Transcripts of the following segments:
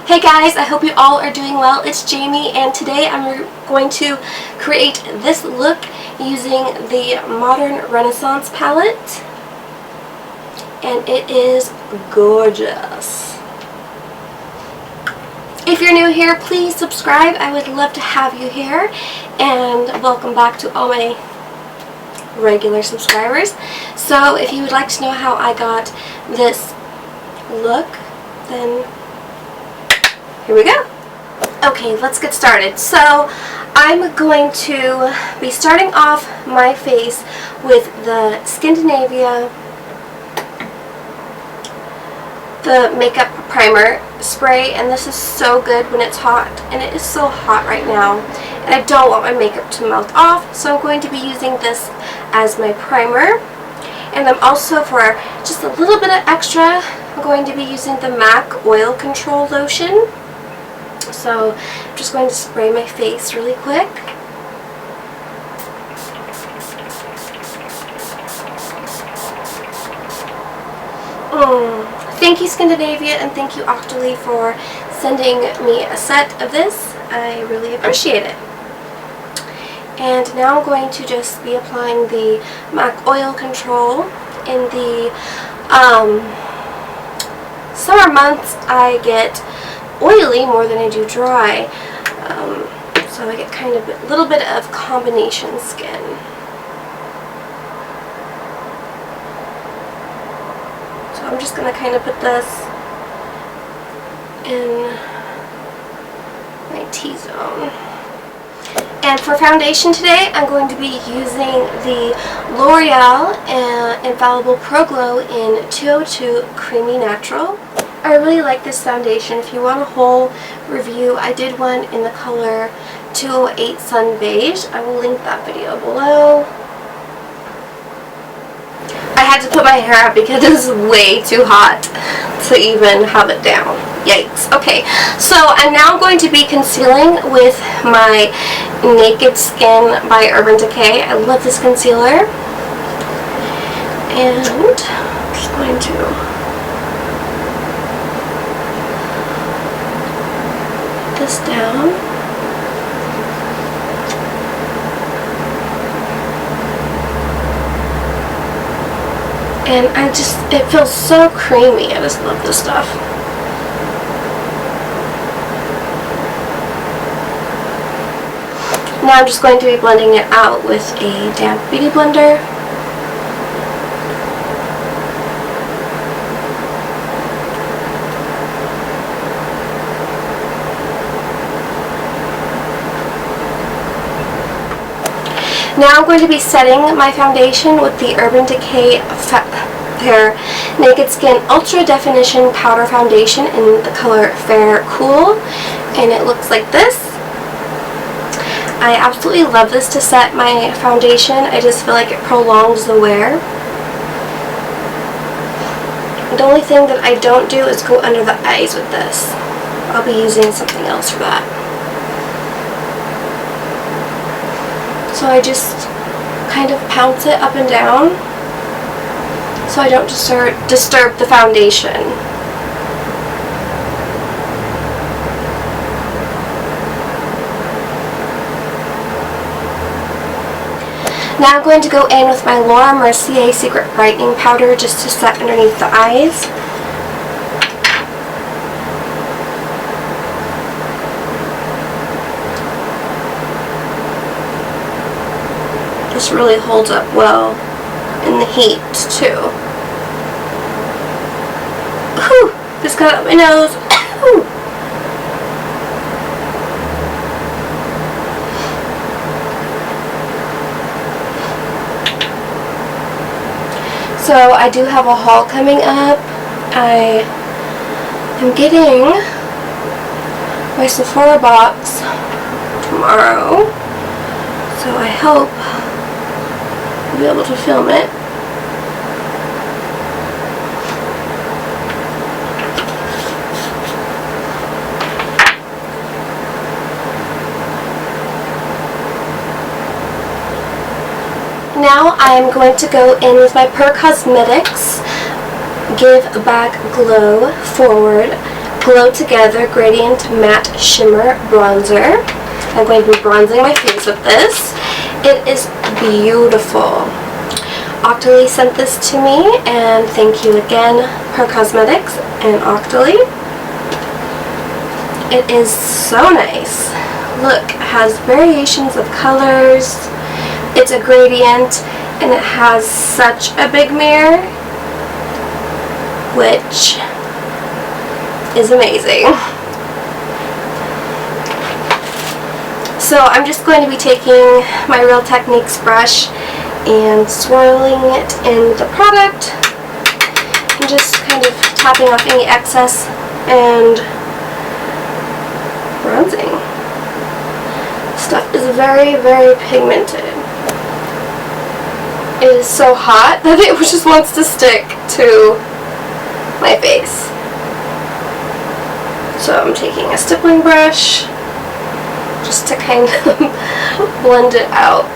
Hey guys, I hope you all are doing well. It's Jamie and today I'm going to create this look using the Modern Renaissance palette, and it is gorgeous. If you're new here, please subscribe. I would love to have you here, and welcome back to all my regular subscribers. So if you would like to know how I got this look, then here we go. Okay, let's get started. So I'm going to be starting off my face with the Scandinavia makeup primer spray, and this is so good when it's hot, and it is so hot right now and I don't want my makeup to melt off, so I'm going to be using this as my primer. And I'm also, for just a little bit of extra, I'm going to be using the MAC Oil Control Lotion. So I'm just going to spray my face really quick. Thank you Scandinavia, and thank you Octoly for sending me a set of this. I really appreciate it. And now I'm going to just be applying the MAC Oil Control. In the summer months I get oily more than I do dry, so I get kind of a little bit of combination skin. So I'm just going to kind of put this in my T-zone. And for foundation today, I'm going to be using the L'Oreal Infallible Pro Glow in 202 Creamy Natural. I really like this foundation. If you want a whole review, I did one in the color 208 Sun Beige. I will link that video below. I had to put my hair up because it was way too hot to even have it down. Yikes. Okay, so I'm now going to be concealing with my Naked Skin by Urban Decay. I love this concealer. And I'm just going to put this down. And it feels so creamy. I just love this stuff. Now I'm just going to be blending it out with a damp beauty blender. Now I'm going to be setting my foundation with the Urban Decay their Naked Skin Ultra Definition Powder Foundation in the color Fair Cool, and it looks like this. I absolutely love this to set my foundation. I just feel like it prolongs the wear. The only thing that I don't do is go under the eyes with this. I'll be using something else for that. So I just kind of pounce it up and down so I don't disturb the foundation. Now I'm going to go in with my Laura Mercier Secret Brightening Powder just to set underneath the eyes. This really holds up well in the heat too. Whew, just got up my nose. So I do have a haul coming up. I am getting my Sephora box tomorrow, so I hope be able to film it. Now I'm going to go in with my Per Cosmetics Give Back Glow Forward Glow Together Gradient Matte Shimmer Bronzer. I'm going to be bronzing my face with this. It is beautiful. Octoly sent this to me, and thank you again, Her Cosmetics and Octoly. It is so nice. Look, it has variations of colors. It's a gradient, and it has such a big mirror, which is amazing. So I'm just going to be taking my Real Techniques brush and swirling it in the product and just kind of tapping off any excess and bronzing. Stuff is very, very pigmented. It is so hot that it just wants to stick to my face. So I'm taking a stippling brush just to kind of blend it out.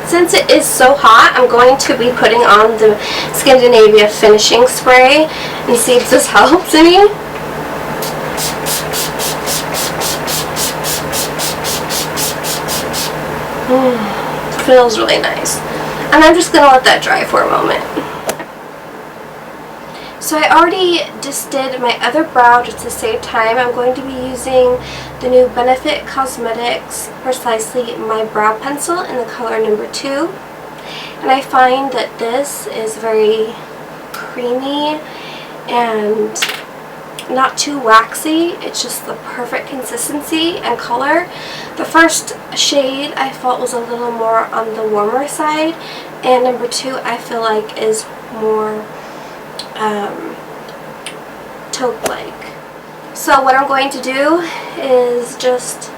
Since it is so hot, I'm going to be putting on the Scandinavia finishing spray and see if this helps any. Feels really nice. And I'm just going to let that dry for a moment. So I already just did my other brow just to save time. I'm going to be using the new Benefit Cosmetics Precisely My Brow Pencil in the color number 2. And I find that this is very creamy and not too waxy. It's just the perfect consistency and color. The first shade I felt was a little more on the warmer side, and number 2 I feel like is more taupe-like. So what I'm going to do is just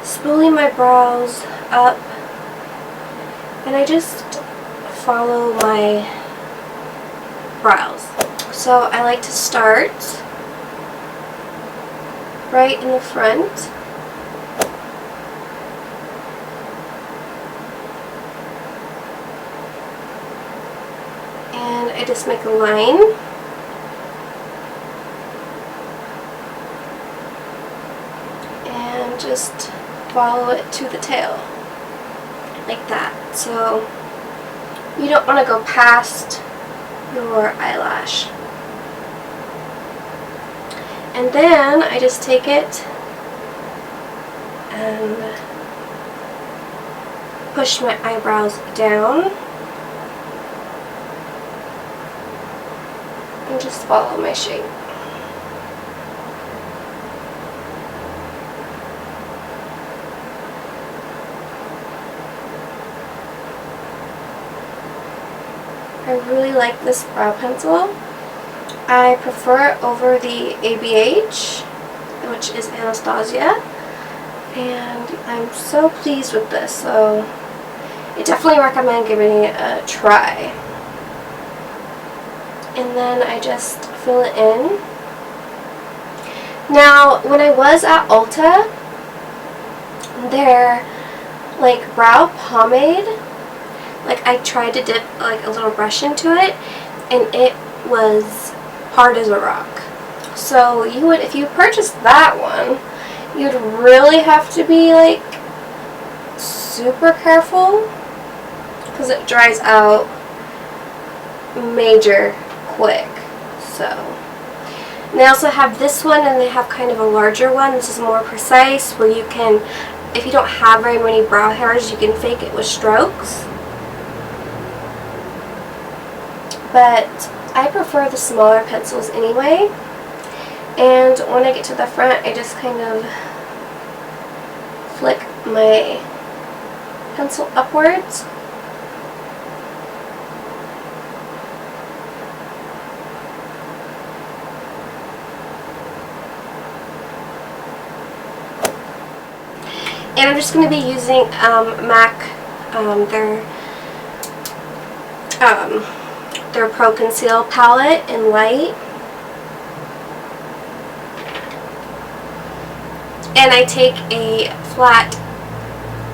spoolie my brows up, and I just follow my brows. So I like to start right in the front, and I just make a line, and just follow it to the tail like that. So you don't want to go past your eyelash. And then I just take it and push my eyebrows down and just follow my shape. I really like this brow pencil. I prefer it over the BEIGE, which is Anastasia, and I'm so pleased with this, so I definitely recommend giving it a try. And then I just fill it in. Now, when I was at Ulta, their brow pomade, I tried to dip a little brush into it, and it was hard as a rock. So you would, if you purchased that one, you'd really have to be super careful, because it dries out major quick. So, and they also have this one, and they have kind of a larger one. This is more precise, where you can, if you don't have very many brow hairs, you can fake it with strokes. But I prefer the smaller pencils anyway. And when I get to the front, I just kind of flick my pencil upwards. And I'm just going to be using MAC, their Pro Conceal palette in light. And I take a flat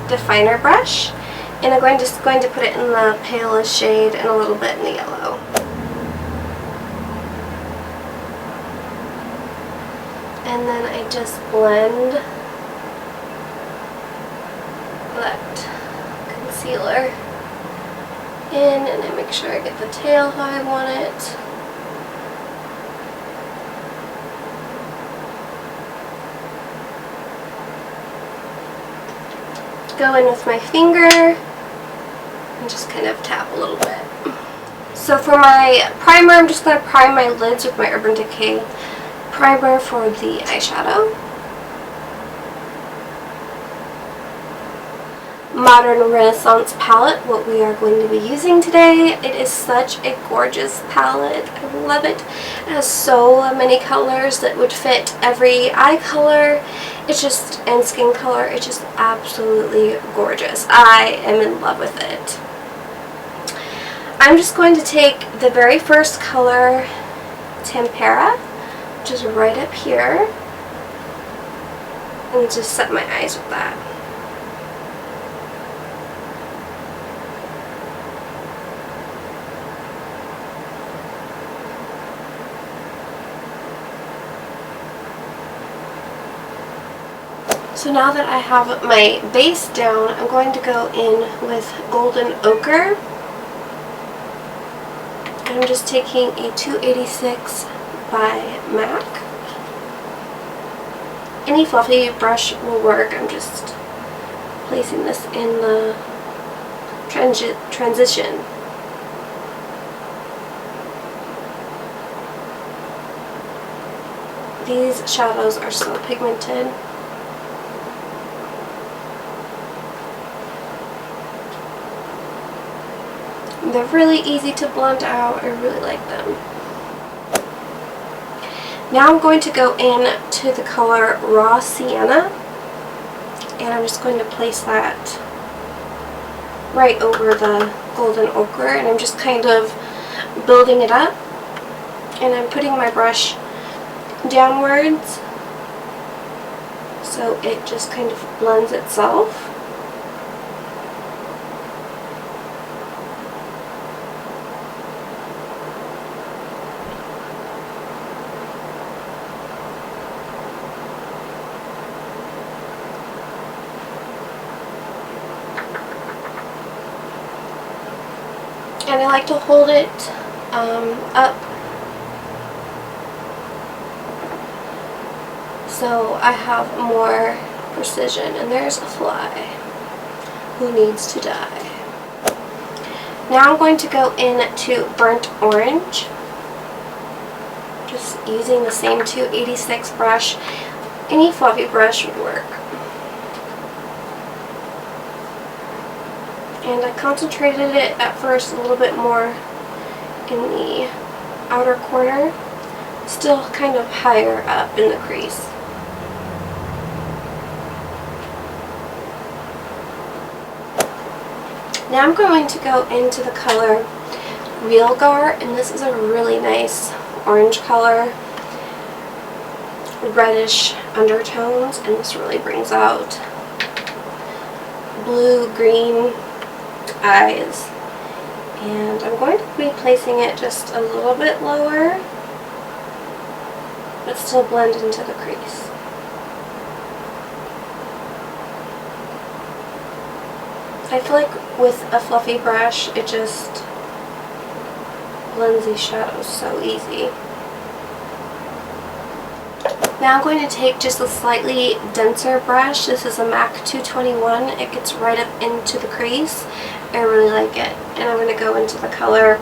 definer brush, and I'm just going to put it in the palest shade and a little bit in the yellow. And then I just blend that concealer in, and I make sure I get the tail how I want it. Go in with my finger and just kind of tap a little bit. So for my primer, I'm just going to prime my lids with my Urban Decay primer for the eyeshadow. Modern Renaissance palette, what we are going to be using today. It is such a gorgeous palette. I love it. It has so many colors that would fit every eye color. It's just, and skin color, it's just absolutely gorgeous. I am in love with it. I'm just going to take the very first color, Tempera, which is right up here, and just set my eyes with that. So now that I have my base down, I'm going to go in with Golden Ochre. I'm just taking a 286 by MAC. Any fluffy brush will work. I'm just placing this in the transition. These shadows are so pigmented. They're really easy to blend out. I really like them. Now I'm going to go in to the color Raw Sienna, and I'm just going to place that right over the Golden Ochre, and I'm just kind of building it up, and I'm putting my brush downwards so it just kind of blends itself. And I like to hold it up so I have more precision. And there's a fly who needs to die. Now I'm going to go in to Burnt Orange, just using the same 286 brush. Any fluffy brush would work. And I concentrated it at first a little bit more in the outer corner, still kind of higher up in the crease. Now I'm going to go into the color Real Gar, and this is a really nice orange color, reddish undertones, and this really brings out blue-green eyes. And I'm going to be placing it just a little bit lower, but still blend into the crease. I feel like with a fluffy brush, it just blends these shadows so easy. Now I'm going to take just a slightly denser brush. This is a MAC 221. It gets right up into the crease. I really like it. And I'm going to go into the color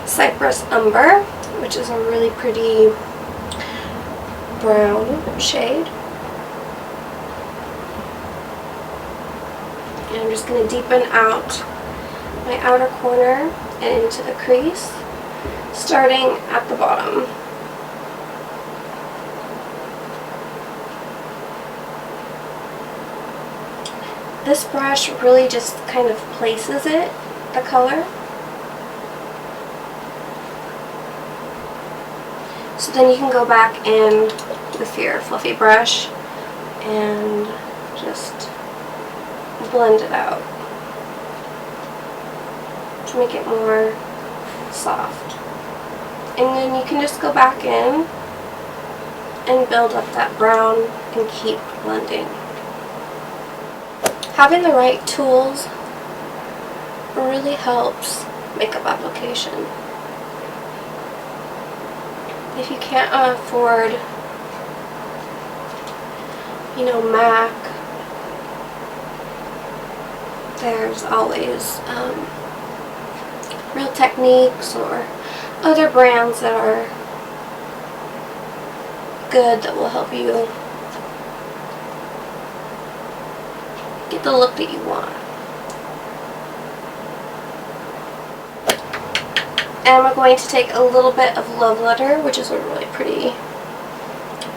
Cypress Umber, which is a really pretty brown shade. And I'm just going to deepen out my outer corner and into the crease, starting at the bottom. This brush really just kind of places it, the color. So then you can go back in with your fluffy brush and just blend it out to make it more soft. And then you can just go back in and build up that brown and keep blending. Having the right tools really helps makeup application. If you can't afford, you know, MAC, there's always Real Techniques or other brands that are good that will help you get the look that you want. And I'm going to take a little bit of Love Letter, which is a really pretty,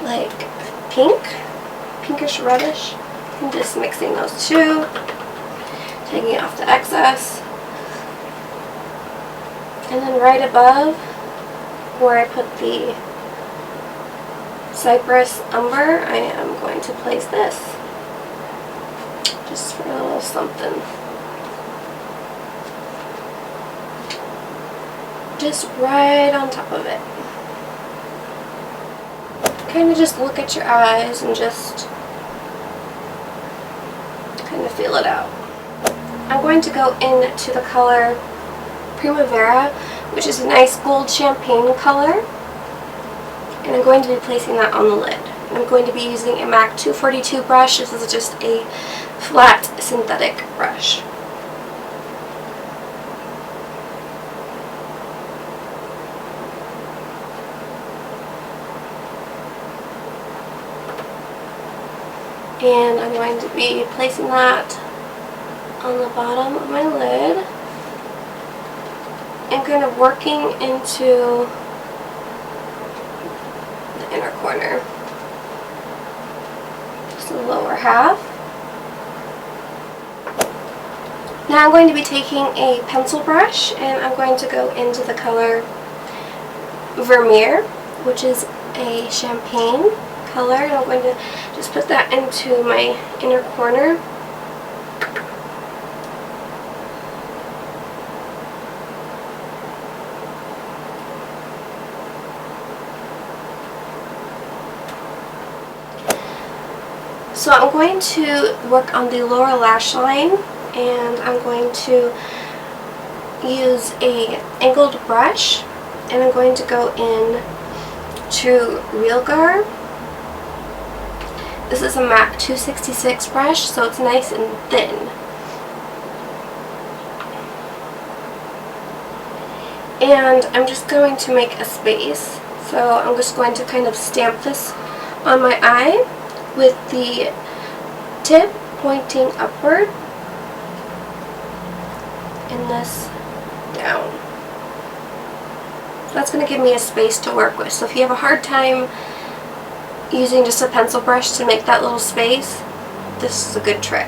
like, pinkish reddish. I'm just mixing those two, taking off the excess. And then right above where I put the Cypress Umber, I am going to place this, just for a little something. Just right on top of it. Kind of just look at your eyes and just kind of feel it out. I'm going to go into the color Primavera, which is a nice gold champagne color, and I'm going to be placing that on the lid. And I'm going to be using a MAC 242 brush. This is just a flat synthetic brush. And I'm going to be placing that on the bottom of my lid and kind of working into the inner corner, just the lower half. Now I'm going to be taking a pencil brush and I'm going to go into the color Vermeer, which is a champagne color, and I'm going to just put that into my inner corner. So I'm going to work on the lower lash line, and I'm going to use a angled brush, and I'm going to go in to Realgar. This is a MAC 266 brush, so it's nice and thin. And I'm just going to make a space. So I'm just going to kind of stamp this on my eye with the tip pointing upward and this down. That's going to give me a space to work with. So if you have a hard time using just a pencil brush to make that little space, this is a good trick.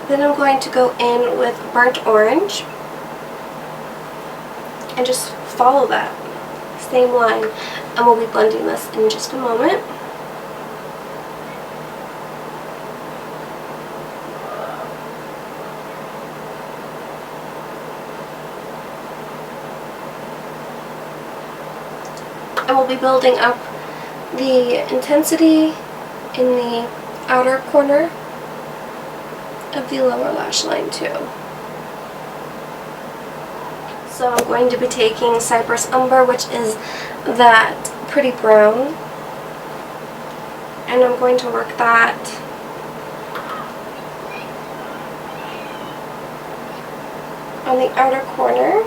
Then I'm going to go in with burnt orange and just follow that same line, and we'll be blending this in just a moment. And we'll be building up the intensity in the outer corner of the lower lash line too. So I'm going to be taking Cypress Umber, which is that pretty brown, and I'm going to work that on the outer corner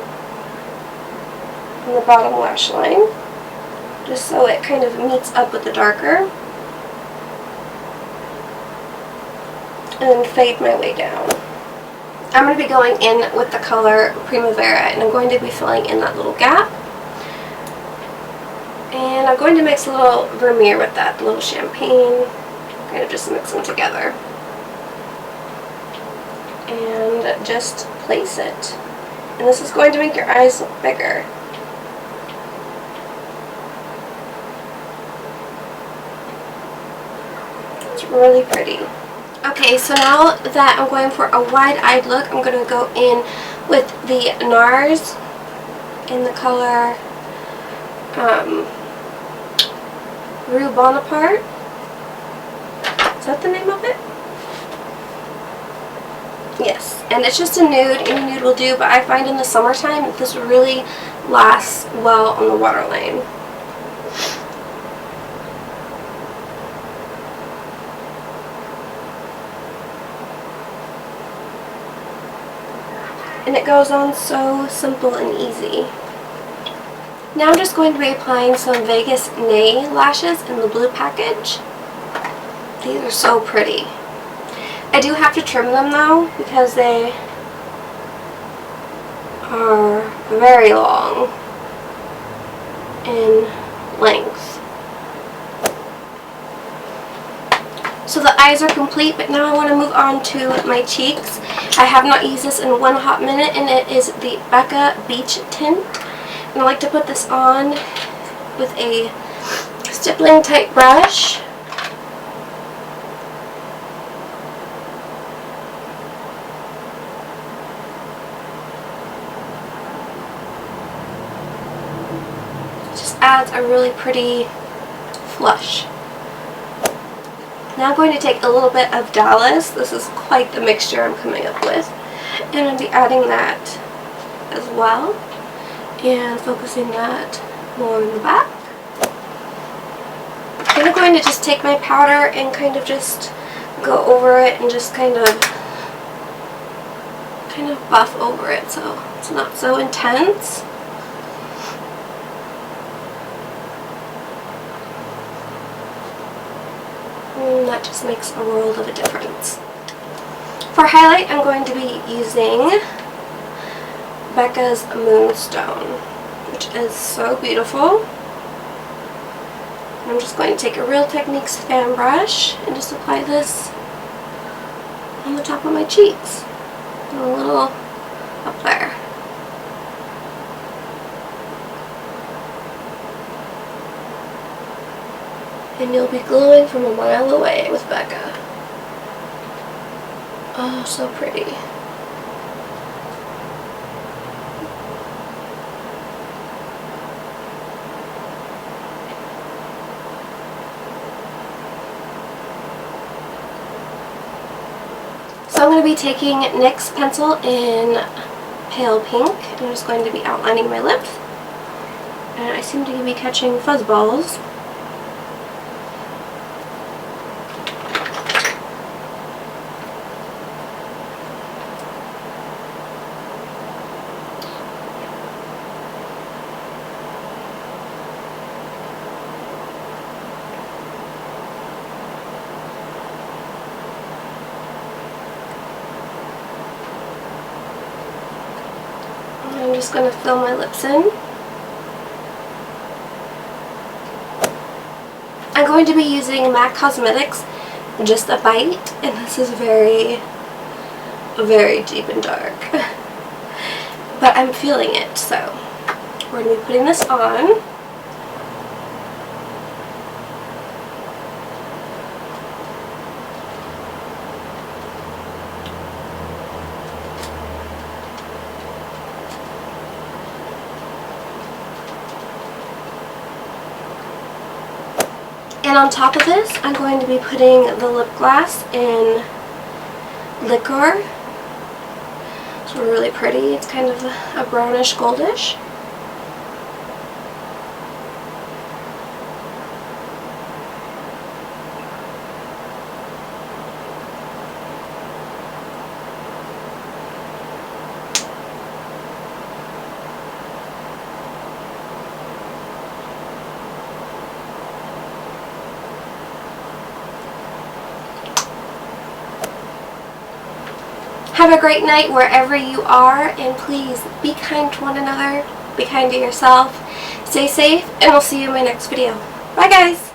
on the bottom lash line, just so it kind of meets up with the darker. and then fade my way down. I'm going to be going in with the color Primavera, and I'm going to be filling in that little gap. And I'm going to mix a little Vermeer with that, a little champagne, kind of just mix them together. And just place it. And this is going to make your eyes look bigger. It's really pretty. Okay, so now that I'm going for a wide-eyed look, I'm going to go in with the NARS in the color Rue Bonaparte. Is that the name of it? Yes, and it's just a nude. Any nude will do, but I find in the summertime that this really lasts well on the waterline. And it goes on so simple and easy. Now I'm just going to be applying some Vegas Nay lashes in the blue package. These are so pretty. I do have to trim them though because they are very long in length. So the eyes are complete, but now I want to move on to my cheeks. I have not used this in one hot minute, and it is the Becca Beach Tint. And I like to put this on with a stippling type brush. It just adds a really pretty flush. Now I'm going to take a little bit of Dallas. This is quite the mixture I'm coming up with. And I'll be adding that as well. And focusing that more in the back. Then I'm going to just take my powder and kind of just go over it and just kind of buff over it so it's not so intense. And that just makes a world of a difference. For highlight, I'm going to be using Becca's Moonstone, which is so beautiful. And I'm just going to take a Real Techniques fan brush and just apply this on the top of my cheeks. And a little up there. And you'll be glowing from a mile away with Becca. Oh, so pretty. So I'm going to be taking NYX pencil in pale pink. I'm just going to be outlining my lips. And I seem to be catching fuzz balls. I'm just going to fill my lips in. I'm going to be using MAC Cosmetics Just a Bite, and this is very, very deep and dark. But I'm feeling it, so we're going to be putting this on. And on top of this, I'm going to be putting the lip gloss in Liquor. It's really pretty. It's kind of a brownish goldish. Have a great night wherever you are, and please be kind to one another, be kind to yourself, stay safe, and I'll see you in my next video. Bye guys!